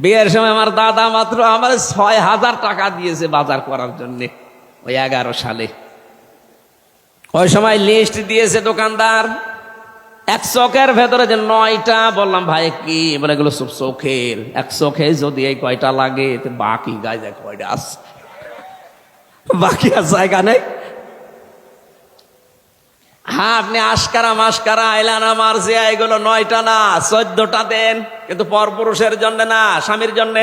বিয়ের সময় আমার দাদা মাত্র আমার ৬,০০০ টাকা দিয়েছে বাজার করার জন্য, ওই 11 সালে। ওই সময় লিস্ট দিয়েছে দোকানদার, এক চোখের ভেতরে যে 9টা। বললাম ভাই কি? বলে এগুলো সব চোখের, এক চোখে যদি এই কয়টা লাগে বাকি গায়ে যায় কয়টা আছে, বাকি আর জায়গা নেই। হ্যাঁ, আপনি আশকারা মাস্কারা আইলানা মার্জিয়া এগুলো 9টা না 14টা দেন, কিন্তু পরপুরুষের জন্য না, স্বামীর জন্য।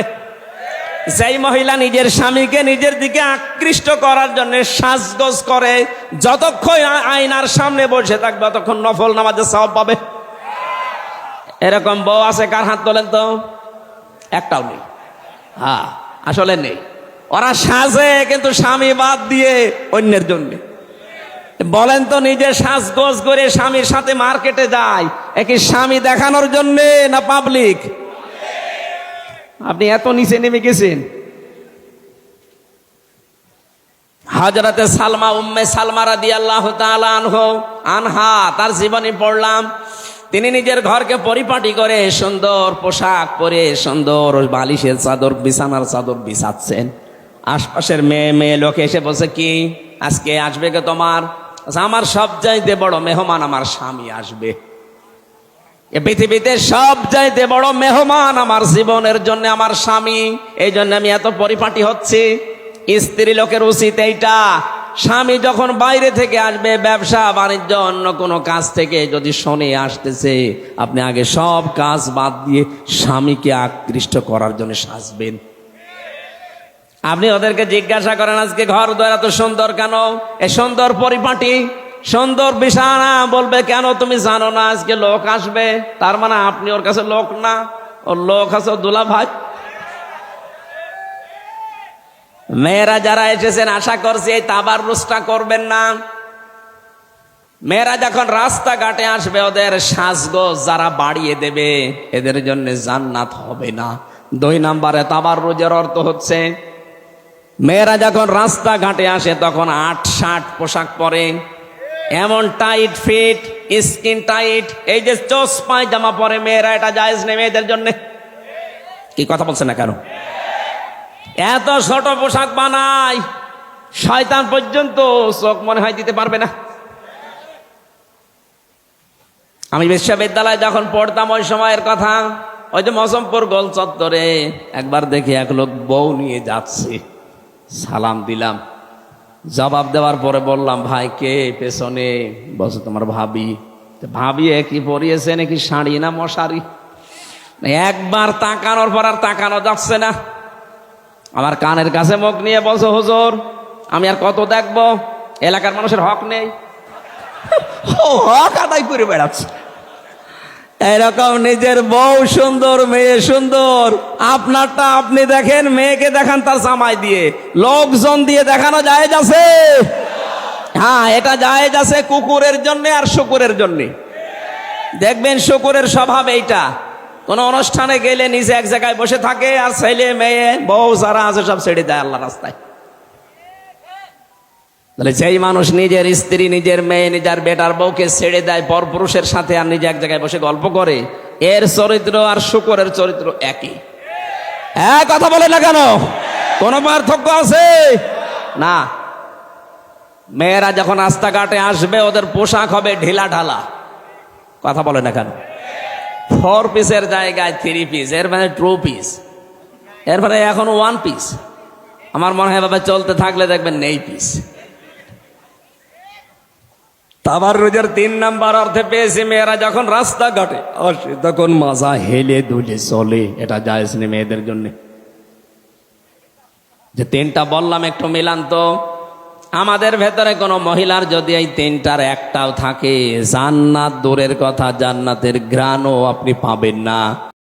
যেই মহিলা নিজের স্বামীকে নিজের দিকে আকৃষ্ট করার জন্য সাজগোজ করে, যতক্ষণ আয়নার সামনে বসে থাকবে ততক্ষণ নফল নামাজের সওয়াব পাবে। এরকম বউ আছে? কার হাত তোলেন তো? একটাও নেই। হ্যাঁ, আসলে নেই। ওরা সাজে কিন্তু স্বামী বাদ দিয়ে অন্যের জন্য। বলেন তো, নিজে সাজগোজ করে স্বামীর সাথে মার্কেটে যায়, একই স্বামী দেখানোর জন্য না পাবলিক? আপনি এত নিচে নেমে গেছেন। হযরতে সালমা, উম্মে সালমা রাদিয়াল্লাহু তাআলা আনহা, তার জীবনী পড়লাম। তিনি নিজের ঘরকে পরিপাটি করে সুন্দর পোশাক পরে সুন্দর বালিশের চাদর, বিছানার চাদর বিছাচ্ছেন। আশপাশের মেয়ে লোক এসে বলছে, কি আজকে আসবে কে তোমার? আমার সবচাইতে বড় মেহমান আমার স্বামী আসবে। এ পৃথিবীতে সবচাইতে বড় মেহমান আমার জীবনের জন্য আমার স্বামী, এই জন্য আমি এত পরিপাটি হচ্ছি। স্ত্রী লোকের উচিত এইটা, স্বামী যখন বাইরে থেকে আসবে, ব্যবসা বাণিজ্য অন্য কোনো কাজ থেকে যদি শোনে আসতেছে, আপনি আগে সব কাজ বাদ দিয়ে স্বামীকে আকৃষ্ট করার জন্য সাজবেন। আপনি ওদেরকে জিজ্ঞাসা করেন, আজকে ঘর দ্বার এত সুন্দর কেন? এ সুন্দর পরিপাটি, সুন্দর বিছানা। বলবে, কেন? তুমি জানো না আজকে লোক আসবে? তার মানে আপনি ওর কাছে লোক না, ওর লোক আছে দুলা ভাই। মেয়েরা যারা এসেছেন, আশা করছি এই তাবাররুজটা করবেন না। মেয়েরা যখন রাস্তাঘাটে আসবে, ওদের সাজগোজ যারা বাড়িয়ে দেবে, এদের জন্য জান্নাত হবে না। 2 নম্বরে তাবাররুজের অর্থ হচ্ছে, মেয়েরা যখন রাস্তাঘাটে আসে তখন 8-60 পোশাক পরে, এমন টাইট ফিট, স্কিন টাইট, এই যে চোস পায়জামা পরে মেয়েরা, এটা জায়েজ নেই মেয়েদের জন্য। কি কথা বলছে না কেন? এত ছোট পোশাক বানায়, শয়তান পর্যন্ত চোখ মনে হয় দিতে পারবে না। আমি বিশ্ববিদ্যালয়ে যখন পড়তাম ওই সময়ের কথা, ওই যে মজমপুর গোল চত্বরে একবার দেখি এক লোক বউ নিয়ে যাচ্ছে। সালাম দিলাম, জবাব দেওয়ার পরে বললাম, ভাই কে পেছনে? বলছে, তোমার ভাবি। ভাবি একই পরিয়েছে নাকি শাড়ি না মশারি? একবার তাকানোর পর আর তাকানো যাচ্ছে না। আমার কানের কাছে মুখ নিয়ে বলছে, হুজুর আমি আর কত দেখবো? এলাকার মানুষের হক নেই? হক আদায় করে বেড়াচ্ছে। এরকম নিজের বউ সুন্দর, মেয়ে সুন্দর, আপনারটা আপনি দেখেন, মেয়েকে দেখান তার জামাই দিয়ে, লোকজন দিয়ে দেখানো জায়েজ আছে? হ্যাঁ, এটা জায়েজ আছে কুকুরের জন্য আর শুকুরের জন্য। দেখবেন শুকুরের স্বভাব এইটা, কোন অনুষ্ঠানে গেলে নিজে এক জায়গায় বসে থাকে, আর ছেলে মেয়ে বউ যারা আছে সব ছেড়ে দেয় আল্লাহ রাস্তায়। তাহলে যেই মানুষ নিজের স্ত্রী, নিজের মেয়ে, নিজের বেটার বউকে ছেড়ে দেয় পরপুরুষের সাথে, আর নিজে এক জায়গায় বসে গল্প করে, এর চরিত্র আর শুকরের চরিত্র একই। কথা বলে না কেন? কোন পার্থক্য আছে না। মেয়েরা যখন রাস্তাঘাটে আসবে, ওদের পোশাক হবে ঢিলা ঢালা। কথা বলে না কেন? 4 পিসের জায়গায় 3 পিস, এর মানে 2 পিস, এর মানে এখন 1 পিস। আমার মনে হয় বাবা চলতে থাকলে দেখবেন নেই পিস। তাবাররুজের 3 নাম্বার অর্থে পেয়েছি, মেয়েরা যখন রাস্তাঘাটে আসে তখন মাজা হেলে দুলে চলে, এটা জায়েজ নেই মেয়েদের জন্য। যে 3টা বললাম একটু মিলান তো। আমাদের ভেতরে কোন মহিলার যদি এই 3টার একটাও থাকে, জান্নাত দূরের কথা, জান্নাতের ঘ্রাণও আপনি পাবেন না।